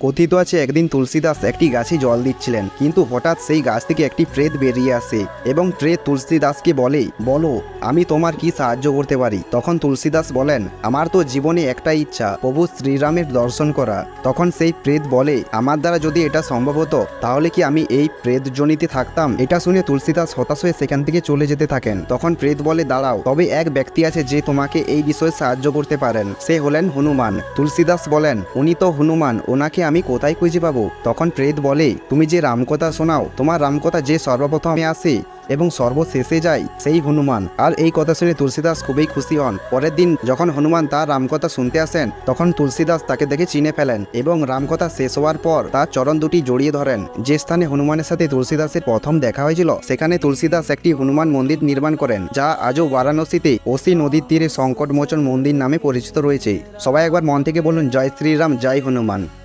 কথিত আছে একদিন তুলসীদাস একটি গাছে জল দিচ্ছিলেন, কিন্তু হঠাৎ সেই গাছ থেকে একটি প্রেত বেরিয়ে আসে এবং প্রেত তুলসীদাসকে বলে, বলো আমি তোমার কি সাহায্য করতে পারি। তখন তুলসীদাস বলেন, আমার তো জীবনে একটাই ইচ্ছা, প্রভু শ্রীরামের দর্শন করা। তখন সেই প্রেত বলে, আমার দ্বারা যদি এটা সম্ভব হতো তাহলে কি আমি এই প্রেত জনিতে থাকতাম। এটা শুনে তুলসীদাস হতাশ হয়ে সেখান থেকে চলে যেতে থাকেন। তখন প্রেত বলে, দাঁড়াও, তবে এক ব্যক্তি আছে যে তোমাকে এই বিষয়ে সাহায্য করতে পারেন, সে হলেন হনুমান। তুলসীদাস বলেন, উনি তো হনুমান, ওনাকে আমি কোথায় খুঁজে পাবো। তখন প্রেত বলে, তুমি যে রামকথা শোনাও, তোমার রামকথা যে সর্বপ্রথমে আসে এবং সর্বশেষে যায় সেই হনুমান। আর এই কথা শুনে তুলসীদাস খুবই খুশি হন। পরের দিন যখন হনুমান তার রামকথা শুনতে আসেন, তখন তুলসীদাস তাকে দেখে চিনে ফেলেন এবং রামকথা শেষ হওয়ার পর তার চরণ দুটি জড়িয়ে ধরেন। যে স্থানে হনুমানের সাথে তুলসীদাসের প্রথম দেখা হয়েছিল, সেখানে তুলসীদাস একটি হনুমান মন্দির নির্মাণ করেন, যা আজও বারাণসীতে কোসি নদীর তীরে সংকটমোচন মন্দির নামে পরিচিত রয়েছে। সবাই একবার মন থেকে বলুন, জয় শ্রীরাম, জয় হনুমান।